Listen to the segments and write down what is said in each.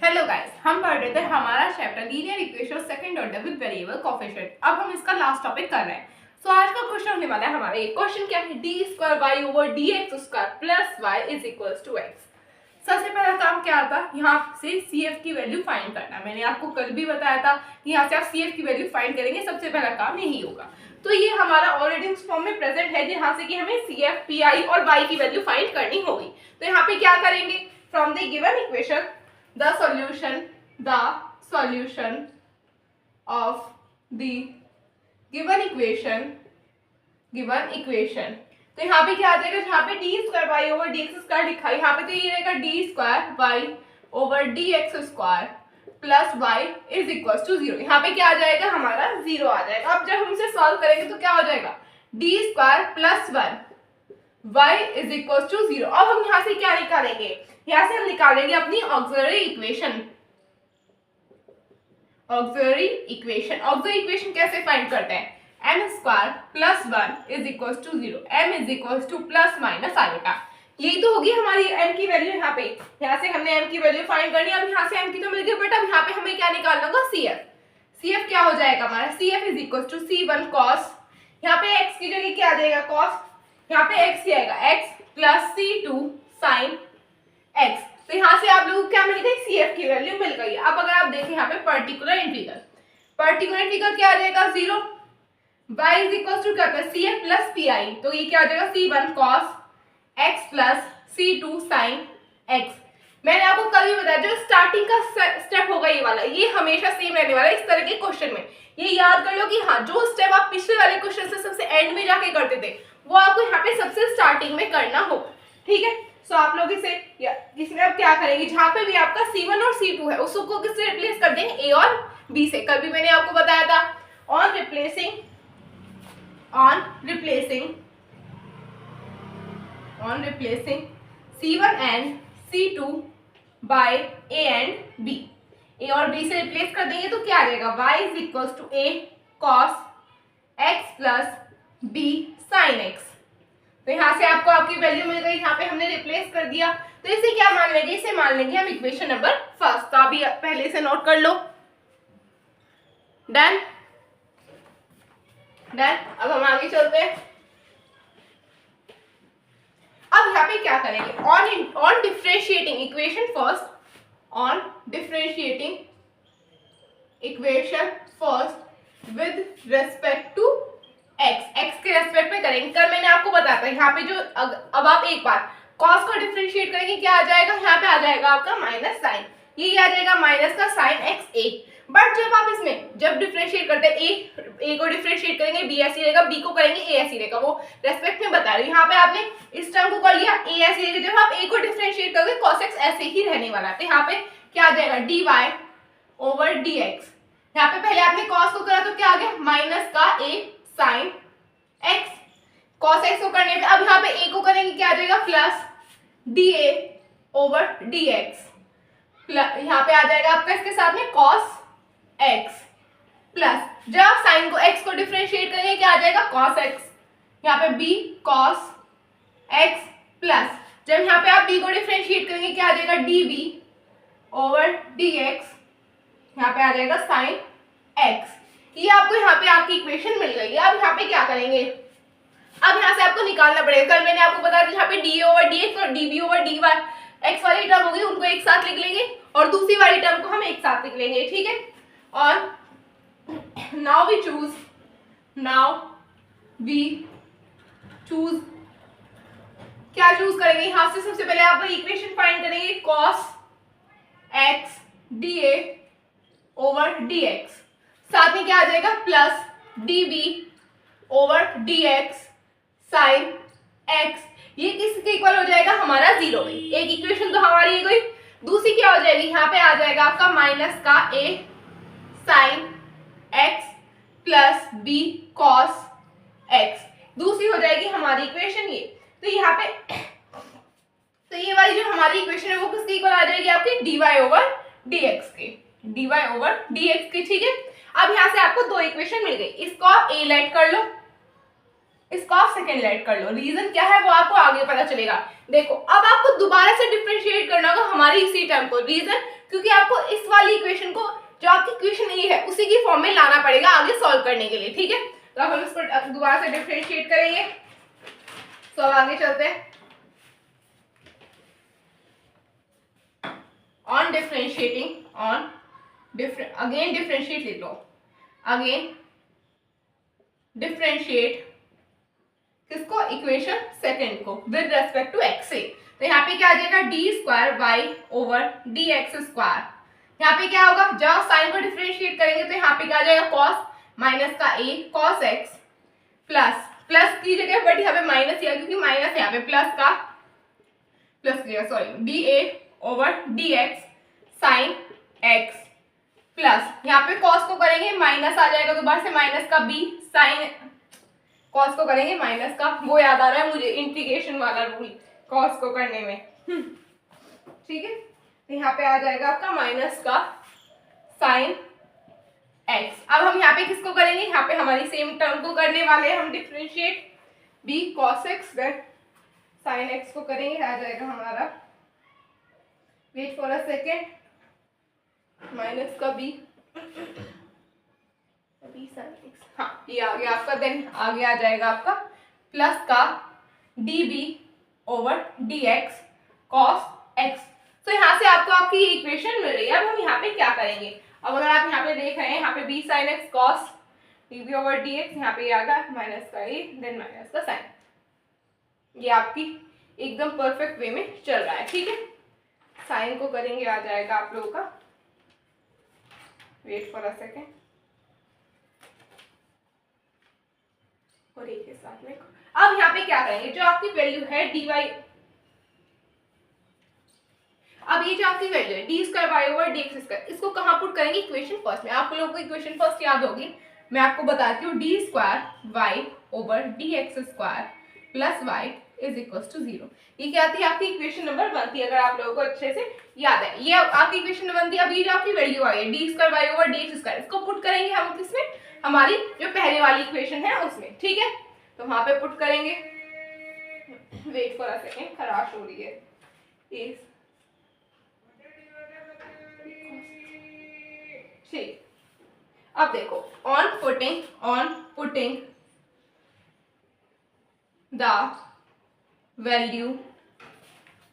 Hello guys, हम पढ़ रहे थे हमारा chapter linear equation second order with variable coefficient. अब हम इसका लास्ट टॉपिक कर रहे हैं। सो आज का क्वेश्चन होने वाला है हमारा, ये क्वेश्चन क्या है, d2y/dx² + y = x। सबसे पहला काम क्या आता है, यहाँ से CF की वैल्यू फाइंड करना। मैंने आपको कल भी बताया था कि यहाँ से आप CF की वैल्यू फाइंड करेंगे, सबसे पहला काम यही होगा। तो ये हमारा ऑलरेडी उस फॉर्म में प्रेजेंट है जहाँ से कि हमें CF, PI और y की वैल्यू फाइंड करनी होगी। तो यहाँ पे क्या करेंगे, from the given equation the solution of the given equation तो यहाँ पे क्या आ जाएगा, जहाँ पे d2y/dx² लिखा है, यहाँ पे तो ये रहेगा d2y/dx² प्लस y = 0। यहाँ पे क्या आ जाएगा, हमारा 0 आ जाएगा। अब जब हम इसे सॉल्व करेंगे तो क्या हो जाएगा, d² + 1 y = 0। अब हम यहाँ से क्या निकालेंगे, यहाँ से हम निकालेंगे अपनी ऑक्सिलरी इक्वेशन। ऑक्सिलरी इक्वेशन कैसे फाइंड करते हैं, m² + 1 = 0, m ± i। यही तो होगी हमारी m की वैल्यू। यहाँ से हमने m की वैल्यू फाइंड करनी है। अब यहाँ से m की तो मिल गई, बट अब यहाँ पे हमें क्या निकालना होगा, CF क्या हो जाएगा हमारा, CF = C1 cos, यहाँ पे x की जगह क्या आ जाएगा, cos, यहाँ पे x ही आएगा, x + C2 sin x। तो यहाँ से आप लोगों को क्या मिल गई, CF की वैल्यू मिल गई। अब अगर आप देखें यहाँ पे पर्टिकुलर इंटीग्रल क्या आ जाएगा, 0। y = क्या होता है, CF + PI, तो ये क्या आ जाएगा, C1 cos x + C2 sin x। मैंने आपको कल भी बताया, जो स्टार्टिंग का स्टेप होगा ये वाला, ये हमेशा सेम रहने वाला है इस तरह के क्वेश्चन में। ये याद कर लो कि हाँ, जो स्टेप आप पिछले वाले क्वेश्चन से सबसे एंड में जाके करते थे, वो आपको यहाँ पे सबसे स्टार्टिंग में करना होगा, ठीक है। सो आप लोग इसमें अब क्या करेंगे, जहाँ पे भी आपका C1 और C2 है उसको किससे रिप्लेस कर देंगे, A और B से। कल भी मैंने आपको बताया था, on replacing C1 and C2 by A and B। A और B से रिप्लेस कर देंगे तो क्या आ जाएगा, y = A cos x + B sin x। तो यहाँ से आपको आपकी वैल्यू मिल गई, यहाँ पे हमने रिप्लेस कर दिया। तो इसे क्या मान लेंगे, इसे मान लेंगे हम इक्वेशन नंबर फर्स्ट। तो अभी पहले से नोट कर लो, डन। अब हम आगे चलते हैं। अब यहाँ पे क्या करेंगे, on differentiating equation first with respect to x के रेस्पेक्ट में करेंगे। कल मैंने आपको बताया था, यहाँ पे जो अब आप एक बार cos को डिफरेंशिएट करेंगे, क्या आ जाएगा, यहाँ पे आ जाएगा आपका माइनस साइन, ये आ जाएगा माइनस का साइन x। बट जब आप इसमें जब डिफरेंशिएट करते हैं, a को डिफरेंशिएट करेंगे b ऐसी रहेगा, b को करेंगे a ऐसी रहेगा, वो रेस्पेक्ट में बता रही हूँ। यहाँ पे आपने इस टर्म को कर लिया a ऐसी रहेगी, जब आप a को डिफरेंशिएट करोगे cos x ऐसे ही रहने वाला है। तो यहाँ पे क्या आ जाएगा, dy/dx। यहाँ पे पहले आपने cos को करा तो क्या आ गया, माइनस का a sin x। cos x को करने पे अब यहाँ पे a को करेंगे, क्या आ जाएगा, प्लस dA/dx। यहाँ पे आ जाएगा आपका इसके साथ में cos x प्लस, जब आप साइन को x को डिफरेंशिएट करेंगे, क्या आ जाएगा, cos x। यहाँ पे b cos x प्लस, जब यहाँ पे आप b को डिफरेंशिएट करेंगे, क्या आ जाएगा, dB/dx। यहाँ पे आ जाएगा sin x। ये आपको यहाँ पे आपकी इक्वेशन मिल गई है। अब यहाँ पे क्या करेंगे, अब यहाँ से आपको निकालना पड़ेगा। कल मैंने आपको बताया था, यहाँ पे dA/dx और dB/dy x वाली टर्म होगी, उनको एक साथ लिख लेंगे और दूसरी वाली टर्म को हम एक साथ लिख लेंगे, ठीक है। और नाउ वी चूज क्या चूज करेंगे, यहाँ से सबसे पहले आप इक्वेशन फाइंड करेंगे, cos x dA/dx, साथ में क्या आ जाएगा, प्लस dB/dx sin x। ये किसके इक्वल हो जाएगा, हमारा 0। एक इक्वेशन तो हमारी ये गई, दूसरी क्या हो जाएगी, यहाँ पे आ जाएगा आपका माइनस का a sin x plus b cos x। दूसरी हो जाएगी हमारी इक्वेशन ये। तो यहाँ पे तो ये वाली जो हमारी इक्वेशन है वो किसके इक्वल आ जाएगी, आपकी dy/dx की, ठीक है। अब यहाँ से आपको दो इक्वेशन मिल गई, इसको आप a लेट कर लो, इसको आप सेकंड लेट कर लो। रीजन क्या है वो आपको आगे पता चलेगा। देखो अब आपको दोबारा से डिफरेंशिएट करना होगा हमारी इसी टर्म को। रीजन क्योंकि आपको इस वाली इक्वेशन को, जो आपकी इक्वेशन ए है, उसी की फॉर्म में लाना पड़ेगा आगे सॉल्व करने के लिए, ठीक है। तो अब हम इसको दोबारा से डिफरेंशिएट करेंगे। तो अब आगे चलते हैं। ऑन डिफरेंशिएटिंग, अगेन डिफरेंशिएट लिख लो, अगेन डिफरेंशिएट किसको, इक्वेशन सेकंड को विद रेस्पेक्ट टू एक्स से। तो यहाँ पे क्या आ जाएगा, d square y over d x square. यहाँ पे क्या होगा, जब साइन को डिफरेंशिएट करेंगे तो यहाँ पे क्या आ जाएगा, कॉस माइनस का ए कॉस एक्स प्लस की जगह बट यहाँ पे माइनस किया क्योंकि माइनस यहाँ पे प्लस का प्लस किया, sorry, D A over d x sine x plus यहाँ पे कॉस को करेंगे माइनस आ जाएगा दोबारा से माइनस का बी साइन, कॉस को करेंगे माइनस का, वो याद आ रहा है मुझे इंटीग्रेशन वाला रूल कॉस को करने में, ठीक है। तो यहाँ पे आ जाएगा आपका माइनस का साइन एक्स। अब हम यहाँ पे किसको करेंगे, यहाँ पे हमारी सेम टर्म को करने वाले हैं हम differentiate, B cos x then sine x को करेंगे, आ जाएगा हमारा, wait for a second, minus का बी साइन एक्स, हाँ ये आ गया आपका, देन आगे आ जाएगा आपका प्लस का d B over d x cos x. तो यहाँ से आपको आपकी इक्वेशन मिल रही है। अब हम यहाँ पे क्या करेंगे, अब अगर आप यहाँ पे देख रहे हैं, यहाँ पे B sine x cos d B over d x, यहाँ पे आ गया माइनस का ए देन माइनस का साइन, ये आपकी एकदम परफेक्ट वे में चल रहा है, ठीक है। साइन को करेंगे, आ जाएगा आप लोगों का, वेट फॉर अ सेकेंड, और एक के साथ में अब यहाँ पे क्या करेंगे, जो आपकी वैल्यू है डी वाई, अब ये जो आपकी वैल्यू है d square y over d x square, इसको कहाँ पुट करेंगे, इक्वेशन फर्स्ट में। आप लोगों को इक्वेशन फर्स्ट याद होगी, मैं आपको बताती हूँ, d square y over d x square plus y is equal to 0। ये क्या आती है, आपकी इक्वेशन नंबर 1 थी, अगर आप लोगों को अच्छे से याद है, ये आपकी इक्वेशन नंबर 1 थी। अब ये जो आपकी वैल्यू आई है d square y over d x square, इसको पुट करेंगे हम किसमें, हमारी जो पहले वाली इक्वेशन है उसमें, ठीक है। तो वहां पे पुट करेंगे, वेट फॉर अ सेकेंड, खराश हो रही है इस, ठीक। अब देखो, on putting the value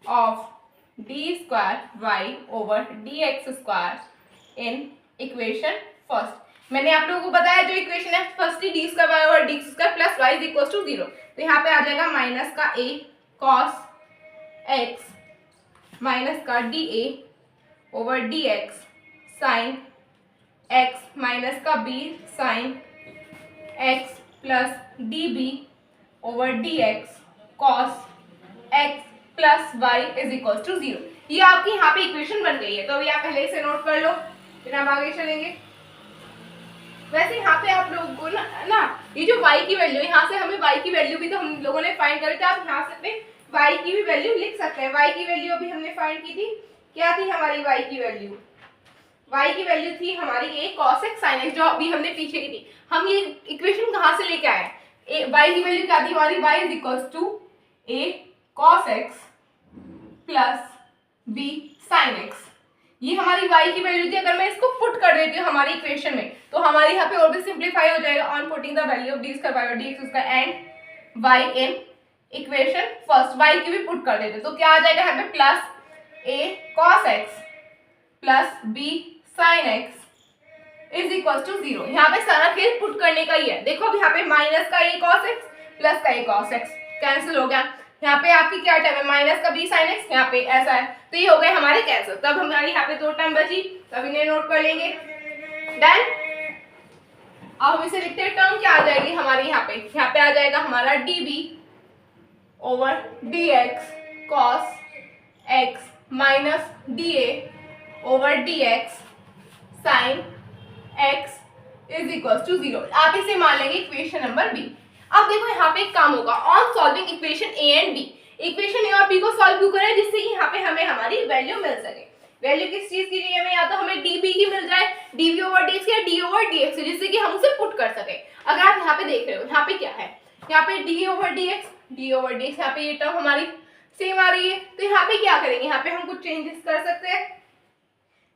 of d square y over d x square in equation first, मैंने आप लोगों को बताया जो इक्वेशन है firstly d square y over d x square plus y is equal to 0। तो यहाँ पे आ जाएगा माइनस का ए कॉस एक्स माइनस का d A over d x sine x minus का B sine x plus d B over d x cos x plus y is equal to 0। ये आपकी यहाँ पे इक्वेशन बन गई है, तो अभी आप पहले इसे नोट कर लो, फिर हम आगे चलेंगे। वैसे यहाँ पे आप लोगों को ना ये जो y की वैल्यू है, यहाँ से हमें y की वैल्यू भी तो हम लोगों ने फाइंड करी थी, आप यहाँ से पे y की भी वैल्यू लिख सकते हैं। y की वैल्यू अभी हमने फाइंड की थी, क्या थी हमारी y की वैल्यू, y की वैल्यू थी हमारी a cos x sin x, जो अभी हमने पीछे की थी। हम ये इक्वेशन कहाँ से लेके आए, y की वैल्यू क्या थी हमारी, y is equal to a cos x plus b sin x, ये हमारी y की वैल्यू थी। अगर मैं इसको पुट कर देती हूँ हमारी इक्वेशन में, तो हमारे यहाँ पे और भी सिंप्लीफाई हो जाएगा, on putting the value of d square by D x square and y in equation first, y की भी पुट कर देते, तो क्या आ जाएगा यहाँ पे plus a cos x plus b sin x is equal to 0। यहाँ पे सारा खेल पुट करने का ही है। देखो अब यहाँ पे माइनस का a cos x प्लस का a cos x कैंसिल हो गया, यहाँ पे आपकी क्या टर्म है माइनस का b sin x, यहाँ पे ऐसा है, तो ये हो गए हमारे कैंसिल। तब हमारी यहाँ पे 2 टर्म बची, तब इन्हें नोट कर लेंगे, डन। अब हम इसे लिखते हैं, टर्म क्या आ जाएगी हमारी यहाँ पे आ जाएगा हमारा db over dx cos x minus da over dx sin x is equal to 0। आप इसे मान लेंगे इक्वेशन नंबर बी। अब देखो यहाँ पे एक काम होगा, on solving equation A and B, equation A और बी को सॉल्व क्यों करें, जिससे कि यहाँ पे हमें हमारी वैल्यू मिल सके। वैल्यू किस चीज की चाहिए हमें, या तो हमें डी बी की मिल जाए, d B over d x या डी ओवर डी एक्स, जिससे कि हम उसे पुट कर सके। अगर आप यहाँ पे देख रहे हो, यहाँ पे क्या है, यहाँ पे D over d x, D over d x, यहाँ पे ये टर्म हमारी सेम आ रही है, तो यहाँ पे क्या करेंगे, यहाँ पे हम कुछ चेंजेस कर सकते हैं।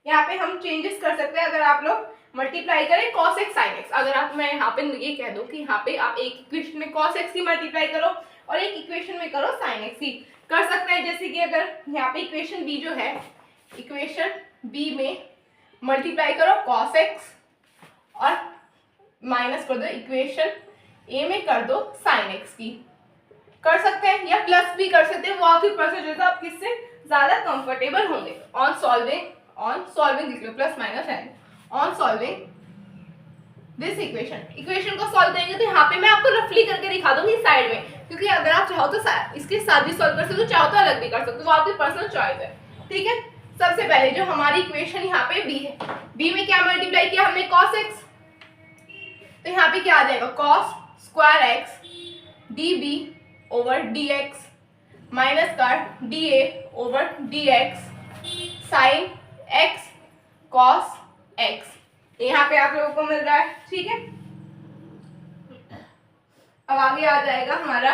यहाँ पे हम चेंजेस कर सकते हैं। अगर आप लोग मल्टीप्लाई करें cos x sin x, अगर आप मैं यहाँ पे ये कह दूं कि यहाँ पे आप एक इक्वेशन में cos x की मल्टीप्लाई करो और एक इक्वेशन में करो sin x की, कर सकते हैं। जैसे कि अगर यहाँ पे इक्वेशन b जो है, इक्वेशन b में मल्टीप्लाई करो cos x और माइनस कर दो इक्वेशन a में कर दो sin x की, कर सकते हैं, या प्लस भी कर सकते हैं। वो आपकी प्रोसेस जो है आप किससे ज्यादा कंफर्टेबल होंगे। ऑन सॉल्विंग लिख लो plus minus N, on solving this equation को सॉल्व करेंगे तो यहाँ पे मैं आपको रफली करके दिखा दूंगी साइड में, क्योंकि अगर आप चाहो तो इसके साथ भी सॉल्व कर सकते हो, चाहो तो अलग भी कर सकते हो, वो आपकी पर्सनल चॉइस है। ठीक है, सबसे पहले जो हमारी इक्वेशन यहाँ पे बी है, बी में क्या मल्टीप्लाई किया हमने cos x, तो यहाँ पे क्या आ जाएगा cos square x db over dx minus का dA over dx sine x cos x, यहाँ पे आप लोगों को मिल रहा है। ठीक है, अब आगे आ जाएगा हमारा,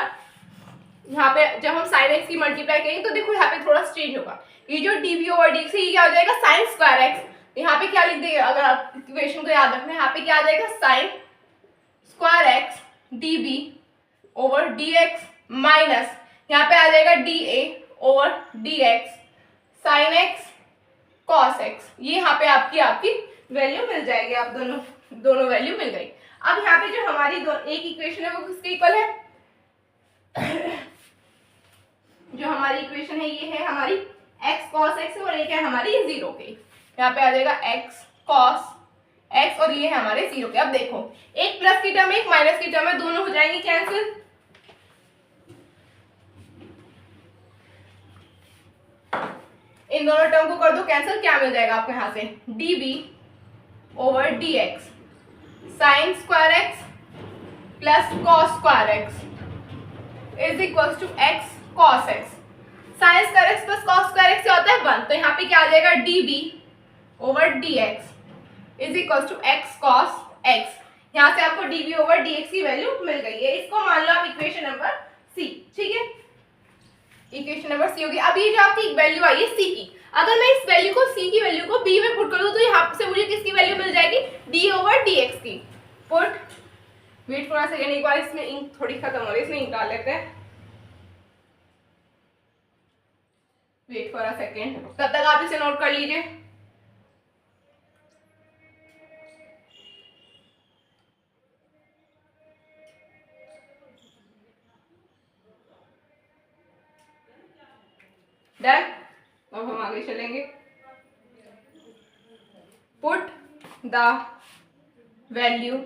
यहाँ पे जब हम साइन x की मल्टीप्लाई करेंगे तो देखो यहाँ पे थोड़ा सा चेंज होगा। ये जो db ओवर dx है ये क्या हो जाएगा साइन स्क्वायर x, यहाँ पे क्या लिख देंगे अगर आप इक्वेशन को याद रखना है, यहाँ पे क्या आ जाएगा sine square x db over dx minus यहाँ पे आ जाएगा dA over dx sine x cos x, ये यहाँ पे आपकी वैल्यू मिल जाएगी। आप दोनों वैल्यू मिल गई। अब यहाँ पे जो हमारी एक इक्वेशन है वो किसके इक्वल है, जो हमारी इक्वेशन है ये है हमारी x cos x और एक है हमारी 0 के, यहाँ पे आ जाएगा x cos x और ये है हमारे 0 के। अब देखो एक प्लस की टर्म एक माइनस की टर्म है, दोनों हो जाएंगे कैंसिल, इन दोनों टर्म को कर दो कैंसिल, क्या मिल जाएगा आपको यहाँ से db over dx sine square x plus cos square x is equal to x cos x, sine square x plus cos square x क्या होता है 1, तो यहाँ पे क्या आ जाएगा db over dx is equal to x cos x, यहाँ से आपको db ओवर dx की वैल्यू मिल गई है। इसको मान लो आप इक्वेशन नंबर सी। ठीक है, इक्वेशन नंबर सी होगी। अब ये जो आपकी वैल्यू आई है सी की, अगर मैं इस वैल्यू को सी की वैल्यू को बी में पुट कर दूं तो यहाँ से मुझे किसकी वैल्यू मिल जाएगी डी ओवर डी एक्स की। Put, wait for a second, एक बार इसमें इंक थोड़ी खत्म हो रही है, इसमें इंक डाल लेते हैं। वेट फॉर अ सेकंड, तब तक आप इसे नोट कर लीजिए। डन, अब हम आगे चलेंगे। Put the value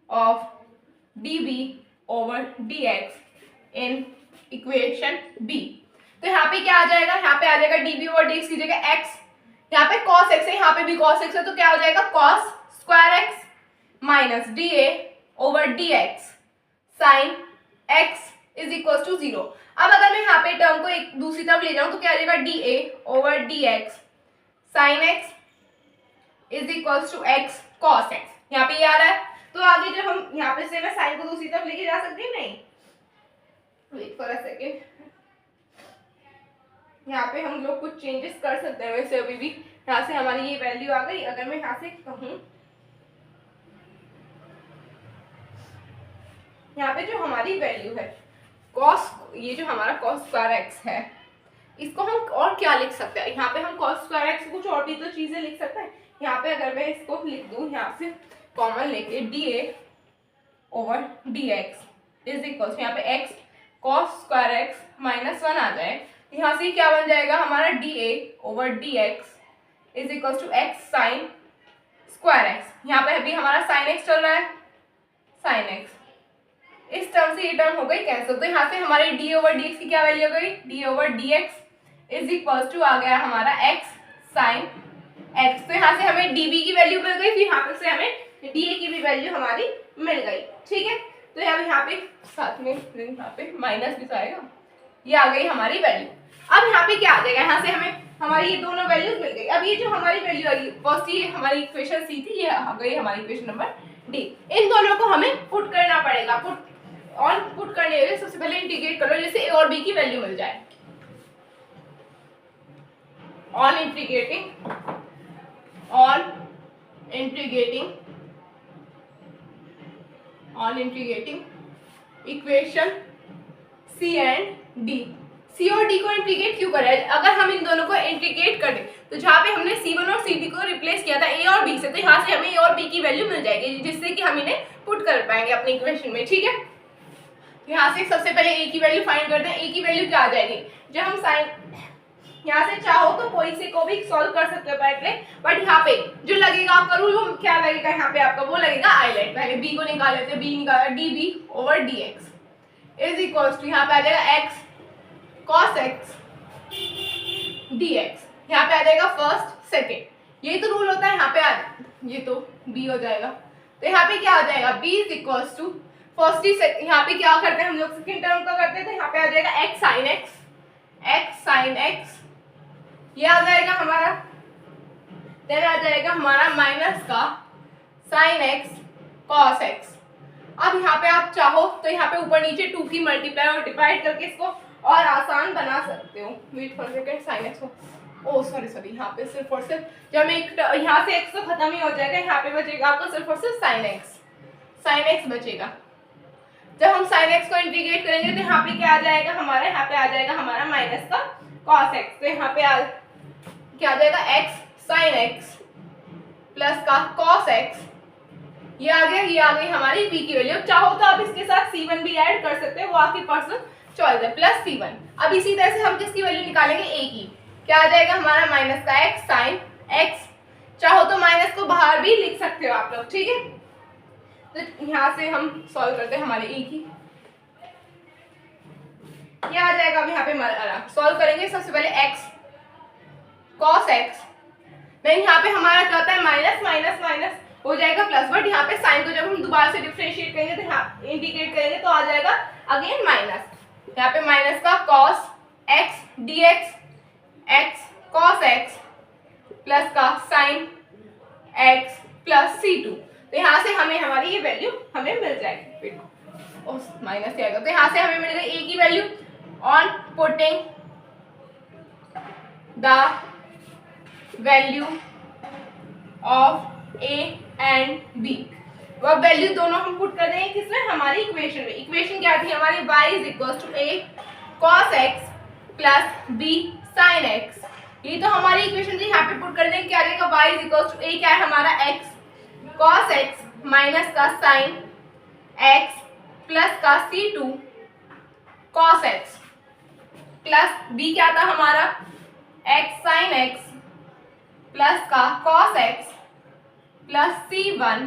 of db over dx in equation b, तो यहाँ पे क्या आ जाएगा, यहाँ पे आ जाएगा db ओवर dx की जगह x, यहाँ पे cos x है, यहाँ पे भी cos x है, तो क्या हो जाएगा cos square x minus da over dx sine x is equal to 0। अब अगर मैं यहाँ पे टर्म को एक दूसरी तरफ ले जाऊं तो क्या आ जाएगा dA over dx sine x is equal to x cos x, यहाँ पे ये आ रहा है। तो आगे जब हम यहाँ पे से मैं साइन को दूसरी तरफ लेके जा सकती हूँ, नहीं, वेट फॉर अ सेकेंड, यहाँ पे हम लोग कुछ चेंजेस कर सकते हैं। वैसे अभी भी यहाँ से हमारी ये वैल्यू आ गई। अगर मैं यहाँ से कहूँ, यहाँ पे जो हमारी वैल्यू है cos, ये जो हमारा cos स्क्वायर x है, इसको हम और क्या लिख सकते हैं, यहाँ पे हम cos स्क्वायर x कुछ और भी तो चीजें लिख सकते हैं। यहाँ पे अगर मैं इसको लिख दूं यहाँ से कॉमन लेके dA over dx is equal to यहाँ पे x cos square x minus 1 आ जाए, यहाँ से क्या बन जाएगा हमारा dA over dx is equal to x sine square x, यहाँ पे अभी हमारा साइन x चल रहा है, साइन x, इस टर्म से ये टर्म हो गई कैंसिल, तो यहाँ से हमारे d ओवर dx की क्या वैल्यू हो गई, d over dx is equal to आ गया हमारा x साइन x, तो यहाँ से हमें db की वैल्यू मिल गई, फिर यहाँ पे से हमें da की भी वैल्यू हमारी मिल गई। ठीक है, तो यहाँ पे साथ में यहाँ पे माइनस भी तो आएगा, ये आ गई हमारी वैल्यू। अब यहाँ पे क्या आ जाएगा, यहाँ से हमें हमारी ये दोनों वैल्यूज मिल गई। अब ये जो हमारी वैल्यू आई फर्स्ट, ये हमारी इक्वेशन सी थी, ये आ गई हमारी इक्वेशन नंबर डी। इन दोनों को हमें पुट करना पड़ेगा। पुट करने के लिए सबसे पहले इंटीग्रेट करो, जैसे ए और बी की वैल्यू मिल जाए। On integrating on integrating equation C and D. C और डी को इंटीग्रेट क्यों करें? अगर हम इन दोनों को इंटीग्रेट कर दें तो जहाँ पे हमने C1 और CD को रिप्लेस किया था ए और बी से, तो यहाँ से हमें ए और बी की वैल्यू मिल जाएगी, जिससे कि हम इन्हें पुट कर पाएंगे अपनी इक्वेशन में। ठीक है, तो यहाँ से सबसे पहले ए की वैल्यू फाइंड करते हैं। ए की वैल्यू क्या आ जाएगी? जब हम साइन यहाँ से चाहो तो कोई से को भी सॉल्व कर सकते हो पहले, बट यहाँ पे जो लगेगा आपका रूल वो क्या लगेगा? यहाँ पे आपका वो लगेगा आईलेट। पहले बी को निकाल लेते हैं, बी निकाला d B over d x is equal to यहाँ पे आ जाएगा x cos x d x. यहाँ पे आ जाएगा फर्स्ट सेकेंड, यही तो रूल होता है। यहाँ पे ये तो बी हो जाएगा, तो यहाँ पे क्या हो जाएगा? B is equal to first ही यहाँ पे क्या करते हैं हम लोग? सेकेंड टर्म का करते हैं, तो यहाँ पे आ जाएगा एक्स साइन एक्स ये आ जाएगा हमारा। देन आ जाएगा हमारा माइनस का साइन एक्स कॉस एक्स। अब यहाँ पे आप चाहो तो यहाँ पे ऊपर नीचे 2 की मल्टीप्लाई और डिवाइड करके इसको और आसान बना सकते हो। Wait for second, sine x को ओ सॉरी यहाँ पे सिर्फ और सिर्फ जब एक यहाँ से एक्स तो खत्म ही हो जाएगा, यहाँ पे बचेगा आपको सिर्फ और सिर्फ साइन एक्स बचेगा। जब हम साइन एक्स को इंटीग्रेट करेंगे तो यहाँ पे क्या आ जाएगा हमारा? यहाँ पे आ जाएगा हमारा माइनस का कॉस एक्स। तो यहाँ पे क्या आ जाएगा? एक्स साइन एक्स प्लस का कॉस एक्स ये आ गई हमारी बी की वैल्यू। चाहो तो आप इसके साथ C1 भी ऐड कर सकते हैं, वो आपकी पर्सनल चॉइस है, प्लस C1। अब इसी तरह से हम किसकी वैल्यू निकालेंगे? ए की। क्या आ जाएगा हमारा? माइनस का एक्स साइन एक्स। चाहो तो माइनस को बाहर भी लिख सकते हो आप लोग। ठीक है, तो यहाँ से हम सॉल्व करते हैं हमारे ए की। क्या आ जाएगा? अब यहाँ पे सॉल्व करेंगे। सबसे पहले एक्स कॉस एक्स, देन यहाँ पे हमारा क्या होता है? माइनस माइनस माइनस हो जाएगा प्लस, बट यहाँ पे साइन को जब हम दोबारा से डिफरेंशिएट करेंगे तो यहाँ इंटीग्रेट करेंगे तो आ जाएगा अगेन माइनस। यहाँ पे माइनस का cos x d x cos x plus का साइन एक्स प्लस C2। तो यहाँ से हमें हमारी ये वैल्यू हमें मिल जाएगी। माइनस क्या आएगा? तो यहाँ से हमें मिल गई ए की value on putting the value of A and B. वह वैल्यू दोनों हम पुट कर देंगे किसमें? हमारी इक्वेशन में। इक्वेशन क्या थी हमारी? y is equal to A cos x plus B sine x. ये तो हमारी इक्वेशन थी, यहाँ पे पुट कर देंगे क्या आ जाएगा? y इज इक्वल टू ए क्या है हमारा? x कॉस एक्स माइनस का साइन एक्स प्लस का C2 cos x plus b क्या था हमारा? x साइन एक्स प्लस का cos x plus C1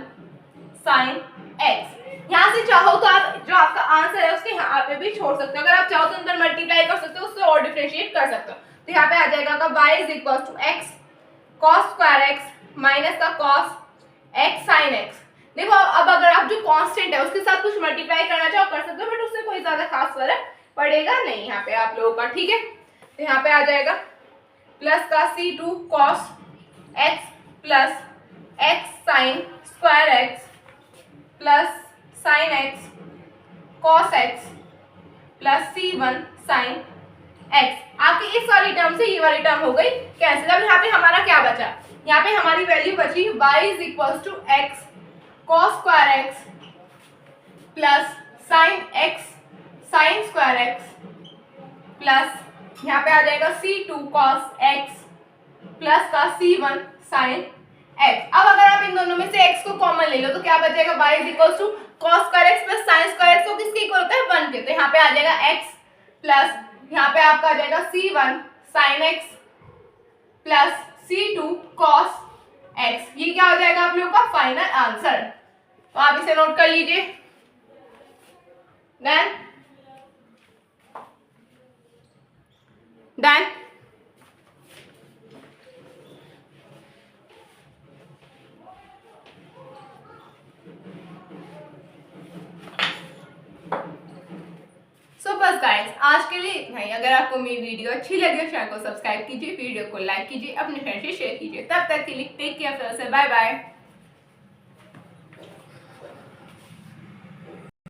sine x. यहाँ से चाहो तो आप जो आपका आंसर है उसके यहाँ पे भी छोड़ सकते हो। अगर आप चाहो तो अंदर मल्टीप्लाई कर सकते हो, उससे और डिफरेंशिएट कर सकते हो। तो यहाँ पे आ जाएगा आपका y is equal to x cos square x minus का कॉस एक्स साइन एक्स। देखो अब अगर आप जो कांस्टेंट है उसके साथ कुछ मल्टीप्लाई करना चाहो कर सकते हो, बट उससे कोई ज्यादा खास फर्क पड़ेगा नहीं यहाँ पे आप लोगों का। ठीक है, तो यहाँ पे आ जाएगा प्लस का C2 cos x plus x sine square x plus sine x cos x plus C1 sine x. आपकी इस वाली टर्म से ये वाली टर्म हो गई कैंसिल। अब यहाँ पे हमारा क्या बचा? यहाँ पे हमारी वैल्यू बची y is equal to x cos square x plus sine x sine square x plus यहाँ पे आ जाएगा C2 कॉस एक्स प्लस का C1 साइन एक्स। अब अगर आप इन दोनों में से x को कॉमन ले लो तो क्या बचेगा? y is equal to cos square x plus sine square x, तो किसके इक्वल होता है? 1 के। तो यहाँ पे आ जाएगा x प्लस यहाँ पे आपका आ जाएगा C1 sign x plus C2 cos x. ये क्या हो जाएगा आप लोगों का फाइनल आंसर? तो आप इसे नोट कर लीजिए। Done done. सो बस गाइस आज के लिए इतना ही। अगर आपको मेरी वीडियो अच्छी लगी तो चैनल को सब्सक्राइब कीजिए, वीडियो को लाइक कीजिए, अपने फ्रेंड से शेयर कीजिए। तब तक के लिए टेक केयर, बाय बाय।